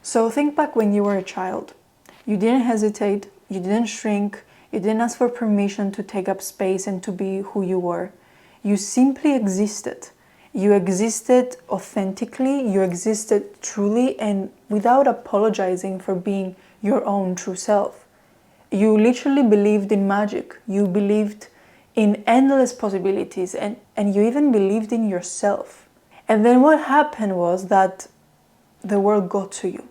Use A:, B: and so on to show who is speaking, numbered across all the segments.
A: So think back when you were a child. You didn't hesitate, you didn't shrink, you didn't ask for permission to take up space and to be who you were. You simply existed. You existed authentically, you existed truly and without apologizing for being your own true self. You literally believed in magic. You believed in endless possibilities and you even believed in yourself. And then what happened was that the world got to you.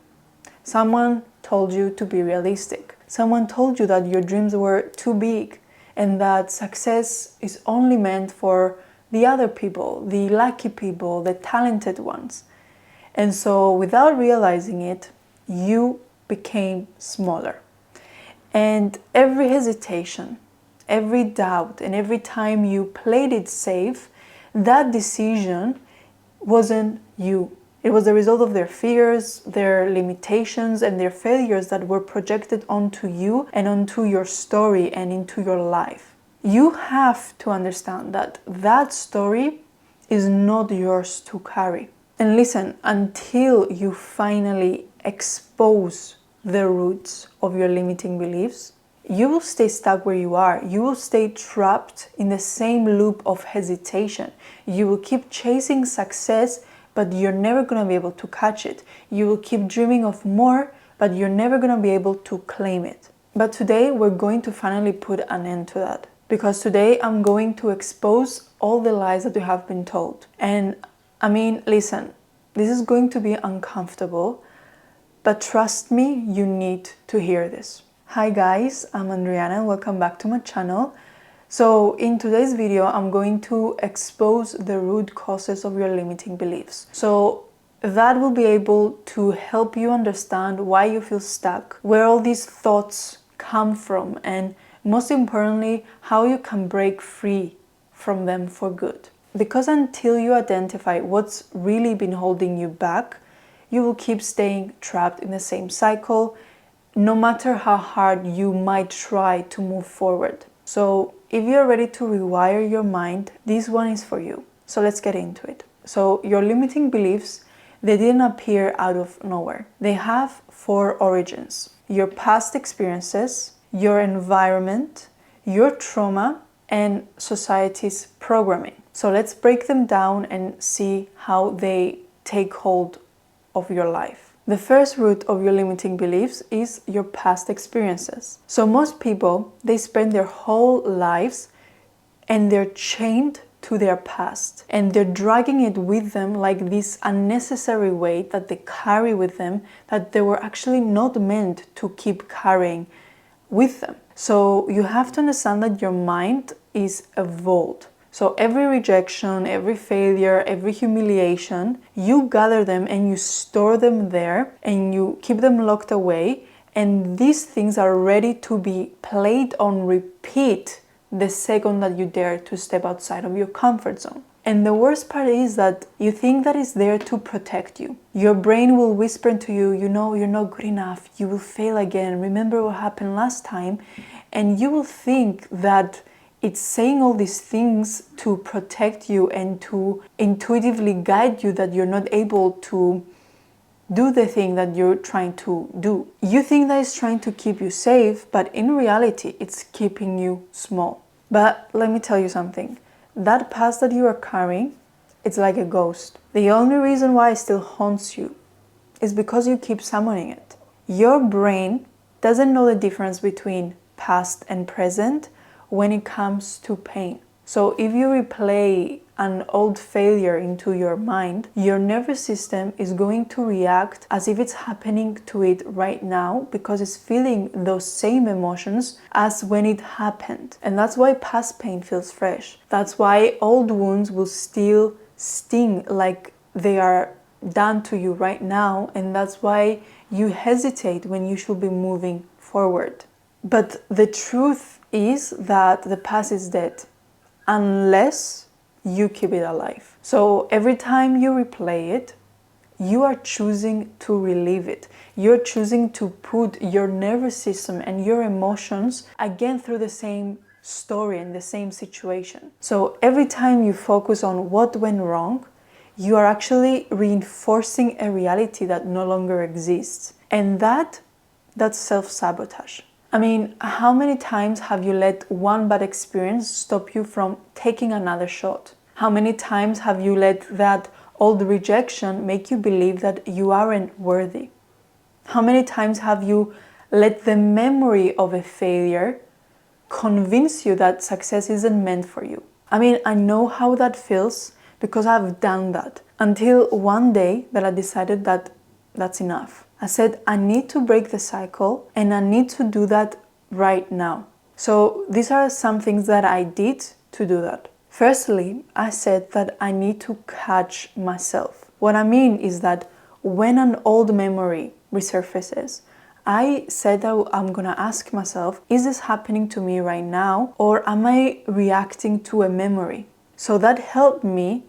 A: Someone told you to be realistic. Someone told you that your dreams were too big and that success is only meant for the other people, the lucky people, the talented ones. And so without realizing it, you became smaller. And every hesitation, every doubt, and every time you played it safe, that decision wasn't you. It was the result of their fears, their limitations, and their failures that were projected onto you and onto your story and into your life. You have to understand that that story is not yours to carry. And listen, until you finally expose the roots of your limiting beliefs, you will stay stuck where you are. You will stay trapped in the same loop of hesitation. You will keep chasing success, but you're never going to be able to catch it. You will keep dreaming of more, but you're never going to be able to claim it. But today we're going to finally put an end to that. Because today I'm going to expose all the lies that you have been told. And I mean, listen, this is going to be uncomfortable, but trust me, you need to hear this. Hi guys, I'm Adriana and welcome back to my channel. So in today's video, I'm going to expose the root causes of your limiting beliefs. So that will be able to help you understand why you feel stuck, where all these thoughts come from, and most importantly, how you can break free from them for good. Because until you identify what's really been holding you back, you will keep staying trapped in the same cycle, no matter how hard you might try to move forward. So if you're ready to rewire your mind, this one is for you. So let's get into it. So your limiting beliefs, they didn't appear out of nowhere. They have 4 origins: your past experiences, your environment, your trauma, and society's programming. So let's break them down and see how they take hold of your life. The first root of your limiting beliefs is your past experiences. So most people, they spend their whole lives and they're chained to their past and they're dragging it with them like this unnecessary weight that they carry with them that they were actually not meant to keep carrying with them. So you have to understand that your mind is a vault. So every rejection, every failure, every humiliation, you gather them and you store them there and you keep them locked away. And these things are ready to be played on repeat the second that you dare to step outside of your comfort zone. And the worst part is that you think that it's there to protect you. Your brain will whisper to you, you know, you're not good enough, you will fail again, remember what happened last time. And you will think that it's saying all these things to protect you and to intuitively guide you that you're not able to do the thing that you're trying to do. You think that it's trying to keep you safe, but in reality, it's keeping you small. But let me tell you something. That past that you are carrying, it's like a ghost. The only reason why it still haunts you is because you keep summoning it. Your brain doesn't know the difference between past and present when it comes to pain. So if you replay an old failure into your mind, your nervous system is going to react as if it's happening to it right now because it's feeling those same emotions as when it happened. And that's why past pain feels fresh. That's why old wounds will still sting like they are done to you right now. And that's why you hesitate when you should be moving forward. But the truth is that the past is dead unless you keep it alive. So every time you replay it, you are choosing to relive it. You're choosing to put your nervous system and your emotions again through the same story and the same situation. So every time you focus on what went wrong, you are actually reinforcing a reality that no longer exists. And that's self-sabotage. I mean, how many times have you let one bad experience stop you from taking another shot? How many times have you let that old rejection make you believe that you aren't worthy? How many times have you let the memory of a failure convince you that success isn't meant for you? I mean, I know how that feels because I've done that until one day that I decided that that's enough. I said, I need to break the cycle and I need to do that right now. So these are some things that I did to do that. Firstly, I said that I need to catch myself. What I mean is that when an old memory resurfaces, I said that I'm gonna ask myself, is this happening to me right now, or am I reacting to a memory? So that helped me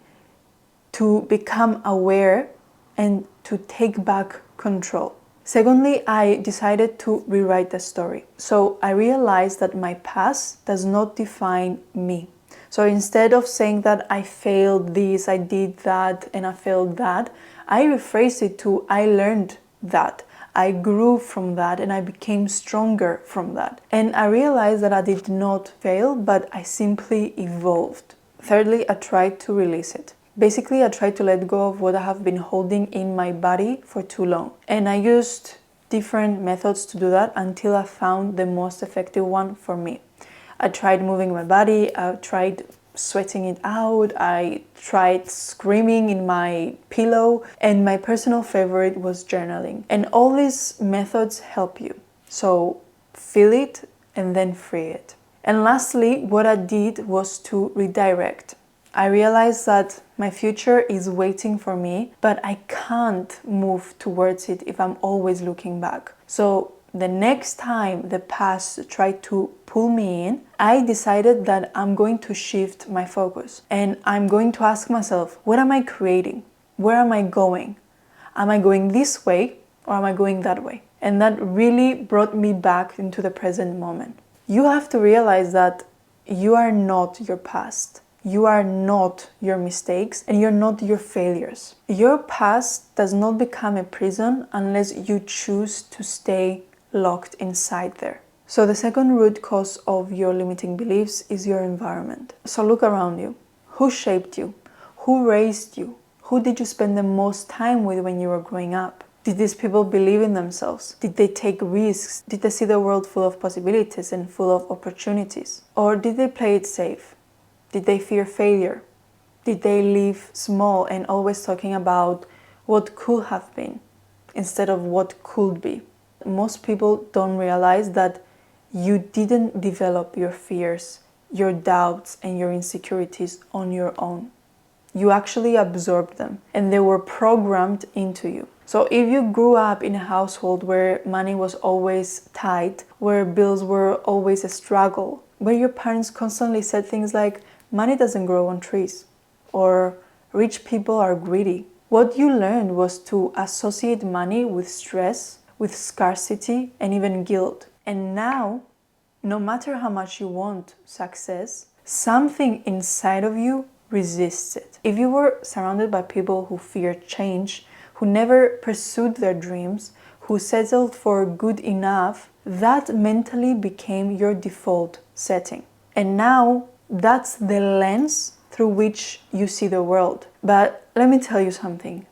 A: to become aware and to take back control. Secondly, I decided to rewrite the story. So I realized that my past does not define me. So instead of saying that I failed this, I did that, and I failed that, I rephrased it to I learned that. I grew from that and I became stronger from that. And I realized that I did not fail, but I simply evolved. Thirdly, I tried to release it. Basically, I tried to let go of what I have been holding in my body for too long. And I used different methods to do that until I found the most effective one for me. I tried moving my body, I tried sweating it out, I tried screaming in my pillow, and my personal favorite was journaling. And all these methods help you. So feel it and then free it. And lastly, what I did was to redirect. I realized that my future is waiting for me, but I can't move towards it if I'm always looking back. So the next time the past tried to pull me in, I decided that I'm going to shift my focus and I'm going to ask myself, what am I creating? Where am I going? Am I going this way or am I going that way? And that really brought me back into the present moment. You have to realize that you are not your past. You are not your mistakes and you're not your failures. Your past does not become a prison unless you choose to stay locked inside there. So the second root cause of your limiting beliefs is your environment. So look around you. Who shaped you? Who raised you? Who did you spend the most time with when you were growing up? Did these people believe in themselves? Did they take risks? Did they see the world full of possibilities and full of opportunities? Or did they play it safe? Did they fear failure? Did they live small and always talking about what could have been instead of what could be? Most people don't realize that you didn't develop your fears, your doubts, and your insecurities on your own. You actually absorbed them and they were programmed into you. So if you grew up in a household where money was always tight, where bills were always a struggle, where your parents constantly said things like, money doesn't grow on trees, or rich people are greedy, what you learned was to associate money with stress, with scarcity, and even guilt. And now, no matter how much you want success, something inside of you resists it. If you were surrounded by people who fear change, who never pursued their dreams, who settled for good enough, that mentally became your default setting. And now, that's the lens through which you see the world. But let me tell you something.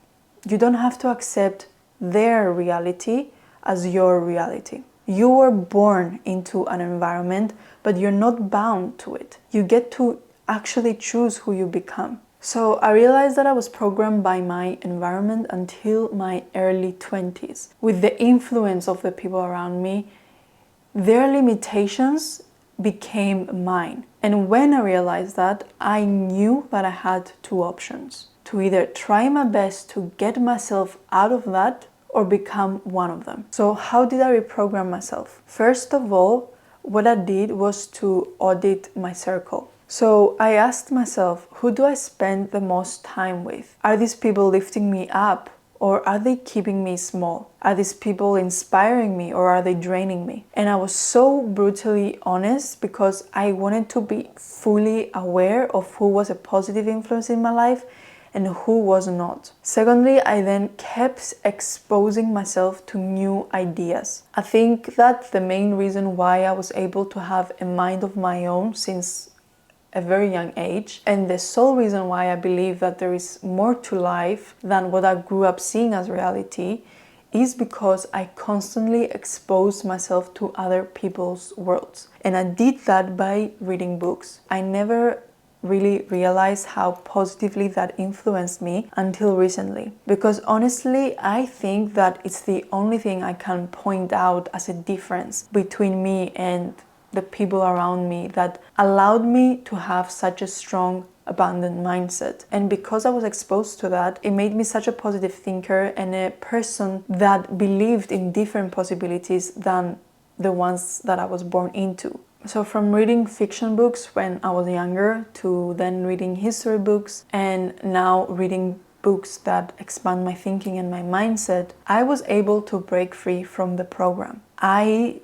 A: You don't have to accept their reality as your reality. You were born into an environment, but you're not bound to it. You get to actually choose who you become. So I realized that I was programmed by my environment until my early 20s. With the influence of the people around me, their limitations became mine. And when I realized that, I knew that I had two options: to either try my best to get myself out of that or become one of them. So how did I reprogram myself? First of all, what I did was to audit my circle. So I asked myself, who do I spend the most time with? Are these people lifting me up? Or are they keeping me small? Are these people inspiring me or are they draining me? And I was so brutally honest because I wanted to be fully aware of who was a positive influence in my life and who was not. Secondly, I then kept exposing myself to new ideas. I think that's the main reason why I was able to have a mind of my own since a very young age, and the sole reason why I believe that there is more to life than what I grew up seeing as reality is because I constantly exposed myself to other people's worlds. And I did that by reading books. I never really realized how positively that influenced me until recently. Because honestly, I think that it's the only thing I can point out as a difference between me and the people around me that allowed me to have such a strong abundant mindset. And because I was exposed to that, it made me such a positive thinker and a person that believed in different possibilities than the ones that I was born into. So from reading fiction books when I was younger to then reading history books and now reading books that expand my thinking and my mindset, I was able to break free from the program. I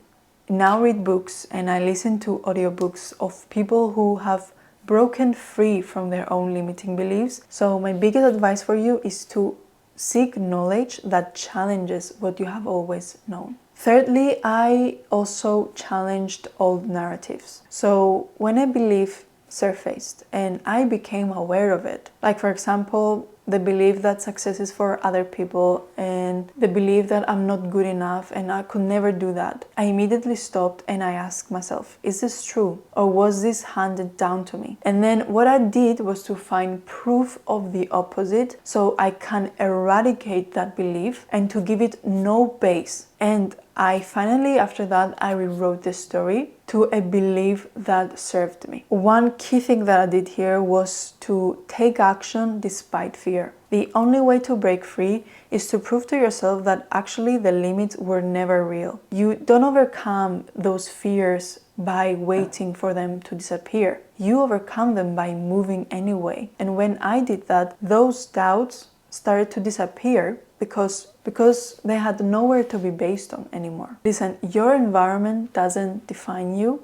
A: now read books and I listen to audiobooks of people who have broken free from their own limiting beliefs. So my biggest advice for you is to seek knowledge that challenges what you have always known. Thirdly, I also challenged old narratives. So when a belief surfaced and I became aware of it, like for example, the belief that success is for other people and the belief that I'm not good enough and I could never do that, I immediately stopped and I asked myself, is this true or was this handed down to me? And then what I did was to find proof of the opposite so I can eradicate that belief and to give it no base. And I finally, after that, I rewrote the story to a belief that served me. One key thing that I did here was to take action despite fear. The only way to break free is to prove to yourself that actually the limits were never real. You don't overcome those fears by waiting for them to disappear. You overcome them by moving anyway. And when I did that, those doubts started to disappear because they had nowhere to be based on anymore. Listen, your environment doesn't define you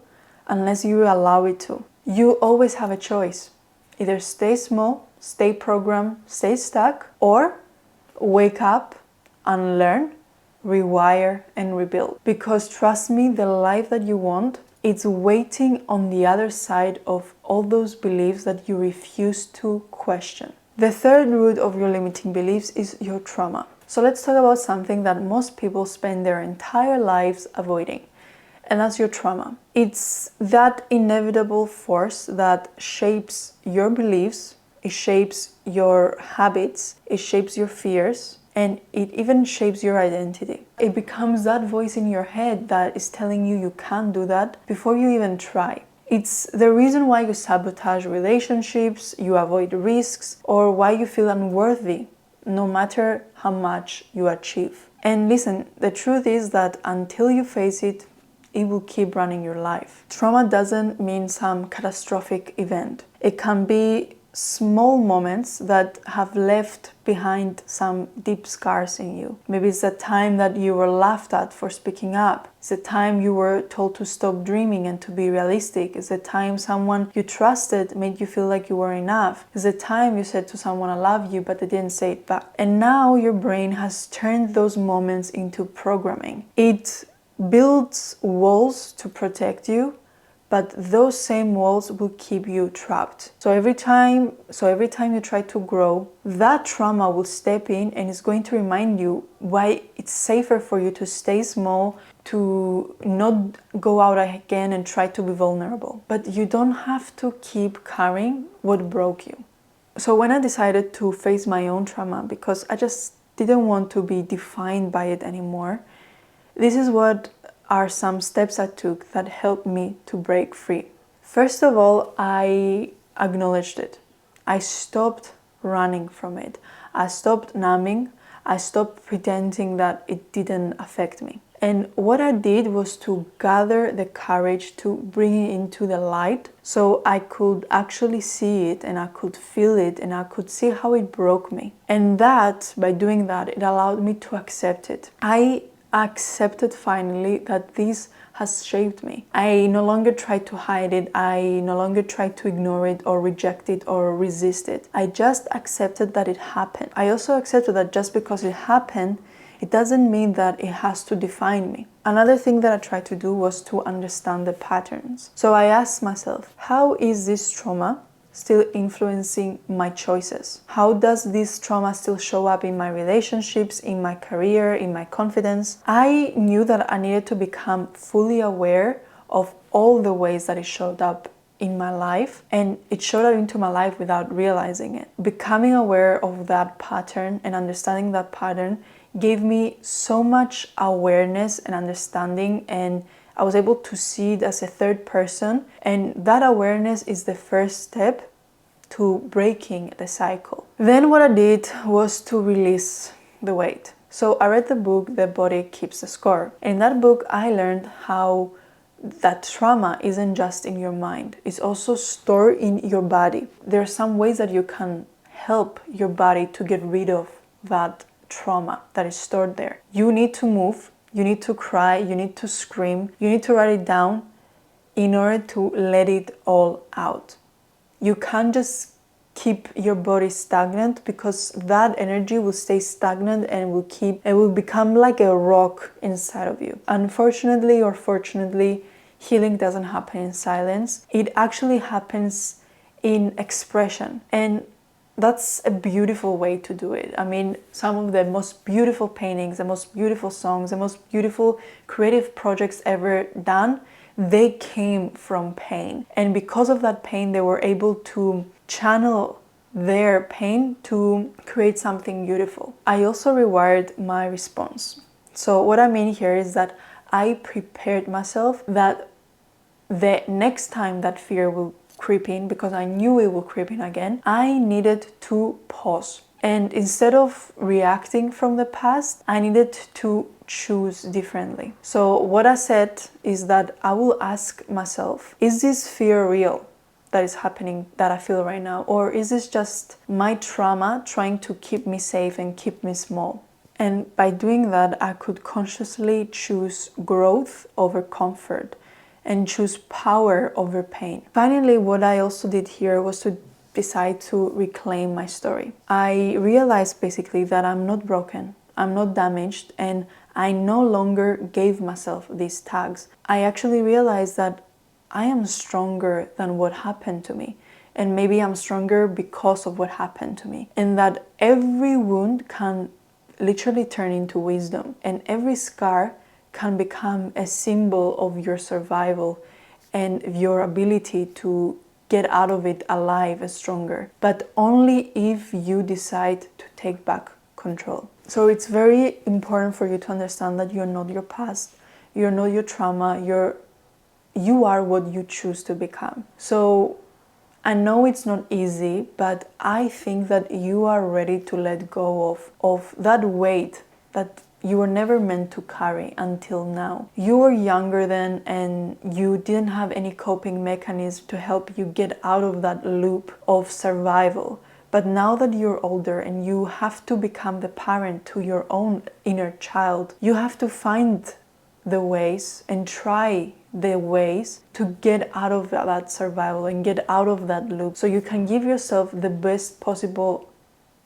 A: unless you allow it to. You always have a choice. Either stay small, stay programmed, stay stuck, or wake up, unlearn, rewire, and rebuild. Because trust me, the life that you want, it's waiting on the other side of all those beliefs that you refuse to question. The third root of your limiting beliefs is your trauma. So let's talk about something that most people spend their entire lives avoiding, and that's your trauma. It's that inevitable force that shapes your beliefs, it shapes your habits, it shapes your fears, and it even shapes your identity. It becomes that voice in your head that is telling you you can't do that before you even try. It's the reason why you sabotage relationships, you avoid risks, or why you feel unworthy, no matter how much you achieve. And listen, the truth is that until you face it, it will keep running your life. Trauma doesn't mean some catastrophic event. It can be small moments that have left behind some deep scars in you. Maybe it's the time that you were laughed at for speaking up. It's the time you were told to stop dreaming and to be realistic. It's the time someone you trusted made you feel like you were enough. It's the time you said to someone, I love you, but they didn't say it back. And now your brain has turned those moments into programming. It builds walls to protect you, but those same walls will keep you trapped. So every time you try to grow, that trauma will step in and it's going to remind you why it's safer for you to stay small, to not go out again and try to be vulnerable. But you don't have to keep carrying what broke you. So when I decided to face my own trauma, because I just didn't want to be defined by it anymore, this is what are some steps I took that helped me to break free. First of all, I acknowledged it. I stopped running from it. I stopped numbing. I stopped pretending that it didn't affect me. And what I did was to gather the courage to bring it into the light so I could actually see it and I could feel it and I could see how it broke me. And that, by doing that, it allowed me to accept it. I accepted finally that this has shaped me. I no longer try to hide it. I no longer try to ignore it or reject it or resist it. I just accepted that it happened. I also accepted that just because it happened, it doesn't mean that it has to define me. Another thing that I tried to do was to understand the patterns. So I asked myself, how is this trauma still influencing my choices? How does this trauma still show up in my relationships, in my career, in my confidence? I knew that I needed to become fully aware of all the ways that it showed up in my life, and it showed up into my life without realizing it. Becoming aware of that pattern and understanding that pattern gave me so much awareness and understanding, and I was able to see it as a third person, and that awareness is the first step to breaking the cycle. Then what I did was to release the weight. So I read the book, The Body Keeps the Score. In that book, I learned how that trauma isn't just in your mind, it's also stored in your body. There are some ways that you can help your body to get rid of that trauma that is stored there. You need to move, you need to cry, you need to scream, you need to write it down in order to let it all out. You can't just keep your body stagnant, because that energy will stay stagnant and will become like a rock inside of you. Unfortunately or fortunately, healing doesn't happen in silence. It actually happens in expression, and that's a beautiful way to do it. I mean, some of the most beautiful paintings, the most beautiful songs, the most beautiful creative projects ever done, they came from pain. And because of that pain, they were able to channel their pain to create something beautiful. I also rewired my response. So what I mean here is that I prepared myself that the next time that fear will creep in, because I knew it will creep in again, I needed to pause. And instead of reacting from the past, I needed to choose differently. So what I said is that I will ask myself, is this fear real that is happening, that I feel right now? Or is this just my trauma trying to keep me safe and keep me small? And by doing that, I could consciously choose growth over comfort and choose power over pain. Finally, what I also did here was to decide to reclaim my story. I realized basically that I'm not broken, I'm not damaged, and I no longer gave myself these tags. I actually realized that I am stronger than what happened to me, and maybe I'm stronger because of what happened to me, and that every wound can literally turn into wisdom, and every scar can become a symbol of your survival and your ability to get out of it alive and stronger, but only if you decide to take back control. So it's very important for you to understand that you're not your past, you're not your trauma, you are what you choose to become. So I know it's not easy, but I think that you are ready to let go of that weight that you were never meant to carry until now. You were younger then, and you didn't have any coping mechanism to help you get out of that loop of survival. But now that you're older and you have to become the parent to your own inner child, you have to find the ways and try the ways to get out of that survival and get out of that loop, so you can give yourself the best possible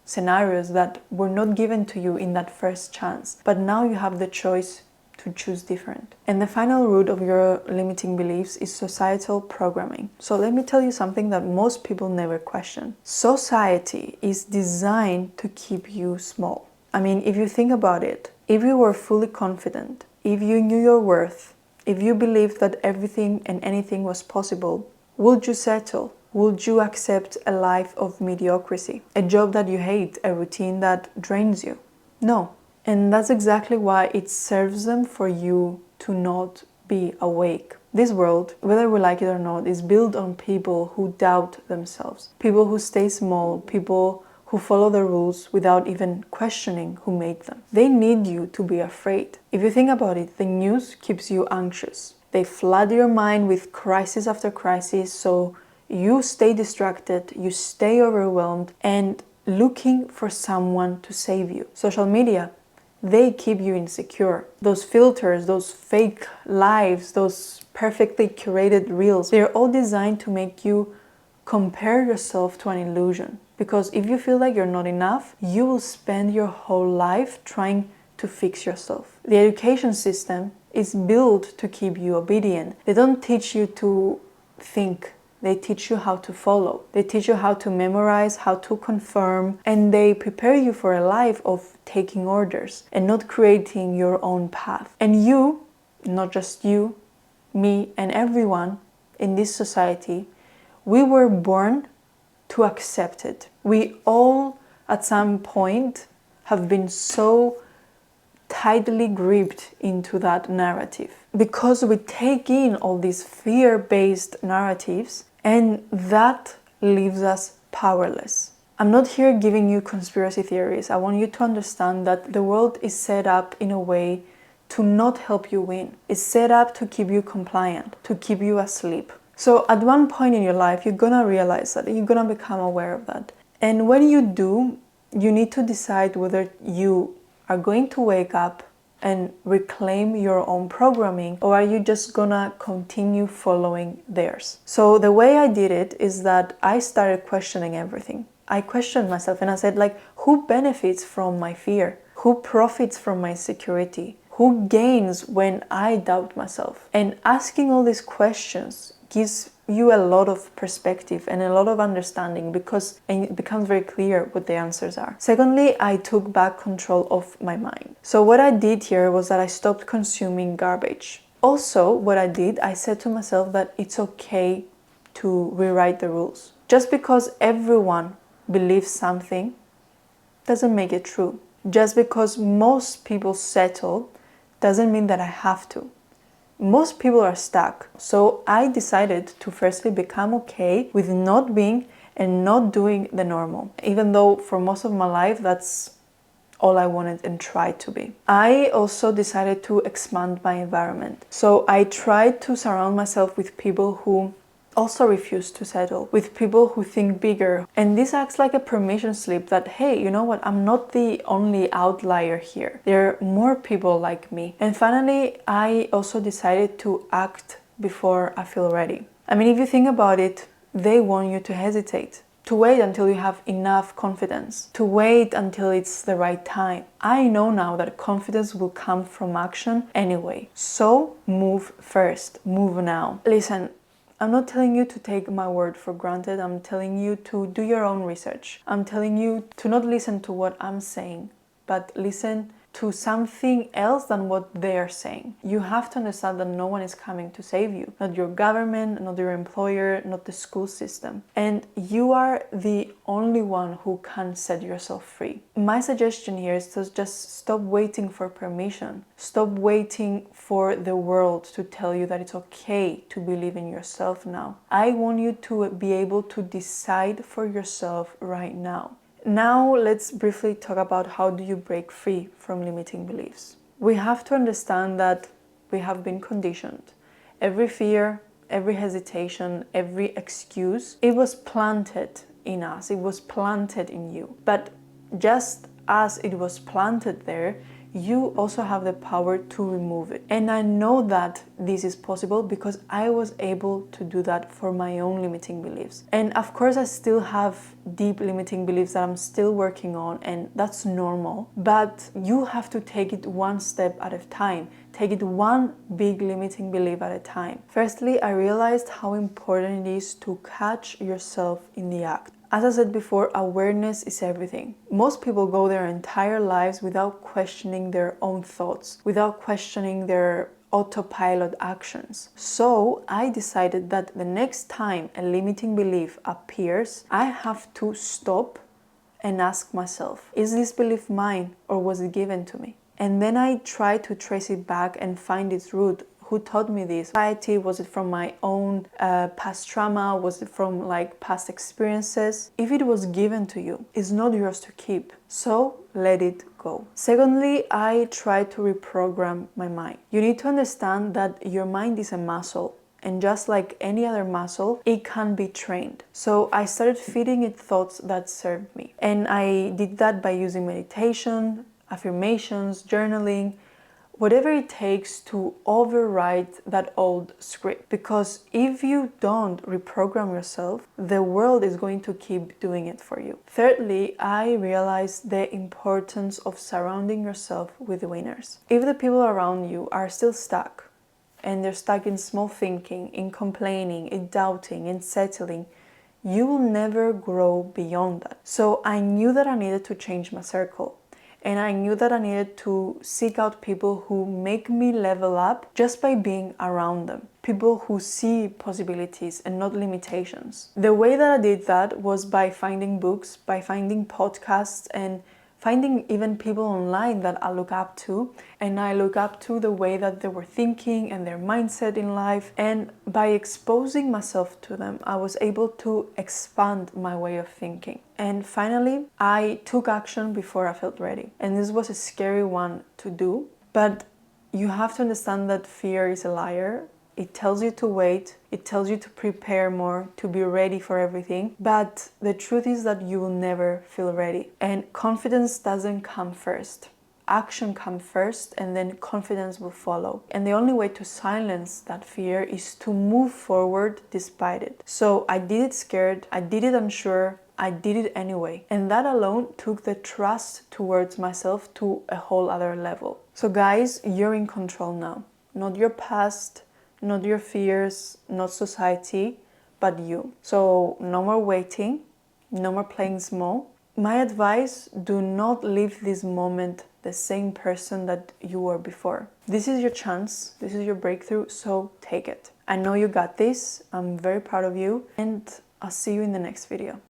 A: scenarios that were not given to you in that first chance. But now you have the choice to choose different. And the final root of your limiting beliefs is societal programming. So let me tell you something that most people never question. Society is designed to keep you small. I mean, if you think about it, if you were fully confident, if you knew your worth, if you believed that everything and anything was possible, would you settle? Would you accept a life of mediocrity? A job that you hate, a routine that drains you? No. And that's exactly why it serves them for you to not be awake. This world, whether we like it or not, is built on people who doubt themselves. People who stay small, people who follow the rules without even questioning who made them. They need you to be afraid. If you think about it, the news keeps you anxious. They flood your mind with crisis after crisis, so you stay distracted, you stay overwhelmed and looking for someone to save you. Social media, they keep you insecure. Those filters, those fake lives, those perfectly curated reels, they're all designed to make you compare yourself to an illusion. Because if you feel like you're not enough, you will spend your whole life trying to fix yourself. The education system is built to keep you obedient. They don't teach you to think. They teach you how to follow. They teach you how to memorize, how to confirm, and they prepare you for a life of taking orders and not creating your own path. And you, not just you, me and everyone in this society, we were born to accept it. We all at some point have been so tightly gripped into that narrative because we take in all these fear-based narratives, and that leaves us powerless. I'm not here giving you conspiracy theories. I want you to understand that the world is set up in a way to not help you win. It's set up to keep you compliant, to keep you asleep. So at one point in your life, you're gonna realize that, you're gonna become aware of that. And when you do, you need to decide whether you are going to wake up and reclaim your own programming, or are you just gonna continue following theirs? So the way I did it is that I started questioning everything. I questioned myself and I said, like, who benefits from my fear? Who profits from my insecurity? Who gains when I doubt myself? And asking all these questions gives you a lot of perspective and a lot of understanding, because it becomes very clear what the answers are. Secondly, I took back control of my mind. So what I did here was that I stopped consuming garbage. Also, what I did, I said to myself that it's okay to rewrite the rules. Just because everyone believes something doesn't make it true. Just because most people settle doesn't mean that I have to. Most people are stuck. So I decided to firstly become okay with not being and not doing the normal, even though for most of my life that's all I wanted and tried to be. I also decided to expand my environment. So I tried to surround myself with people who also refuse to settle, with people who think bigger. And this acts like a permission slip that, hey, you know what, I'm not the only outlier here. There are more people like me. And finally, I also decided to act before I feel ready. I mean, if you think about it, they want you to hesitate, to wait until you have enough confidence, to wait until it's the right time. I know now that confidence will come from action anyway. So move first, move now. Listen, I'm not telling you to take my word for granted. I'm telling you to do your own research. I'm telling you to not listen to what I'm saying, but listen to something else than what they're saying. You have to understand that no one is coming to save you. Not your government, not your employer, not the school system. And you are the only one who can set yourself free. My suggestion here is to just stop waiting for permission. Stop waiting for the world to tell you that it's okay to believe in yourself now. I want you to be able to decide for yourself right now. Now let's briefly talk about how do you break free from limiting beliefs. We have to understand that we have been conditioned. Every fear, every hesitation, every excuse, it was planted in us, it was planted in you. But just as it was planted there, you also have the power to remove it. And I know that this is possible because I was able to do that for my own limiting beliefs. And of course, I still have deep limiting beliefs that I'm still working on, and that's normal. But you have to take it one step at a time. Take it one big limiting belief at a time. Firstly, I realized how important it is to catch yourself in the act. As I said before, awareness is everything. Most people go their entire lives without questioning their own thoughts, without questioning their autopilot actions. So I decided that the next time a limiting belief appears, I have to stop and ask myself, is this belief mine or was it given to me? And then I try to trace it back and find its root. Who taught me this? Society? Was it from my own past trauma? Was it from past experiences? If it was given to you, it's not yours to keep. So let it go. Secondly, I try to reprogram my mind. You need to understand that your mind is a muscle. And just like any other muscle, it can be trained. So I started feeding it thoughts that served me. And I did that by using meditation, affirmations, journaling, whatever it takes to override that old script. Because if you don't reprogram yourself, the world is going to keep doing it for you. Thirdly, I realized the importance of surrounding yourself with winners. If the people around you are still stuck, and they're stuck in small thinking, in complaining, in doubting, in settling, you will never grow beyond that. So I knew that I needed to change my circle. And I knew that I needed to seek out people who make me level up just by being around them. People who see possibilities and not limitations. The way that I did that was by finding books, by finding podcasts, and finding even people online that I look up to. And I look up to the way that they were thinking and their mindset in life. And by exposing myself to them, I was able to expand my way of thinking. And finally, I took action before I felt ready. And this was a scary one to do, but you have to understand that fear is a liar. It tells you to wait, it tells you to prepare more, to be ready for everything. But the truth is that you will never feel ready. And confidence doesn't come first. Action comes first, and then confidence will follow. And the only way to silence that fear is to move forward despite it. So I did it scared, I did it unsure, I did it anyway. And that alone took the trust towards myself to a whole other level. So guys, you're in control now. Not your past, not your fears, not society, but you. So no more waiting, no more playing small. My advice, do not leave this moment the same person that you were before. This is your chance, this is your breakthrough, so take it. I know you got this, I'm very proud of you, and I'll see you in the next video.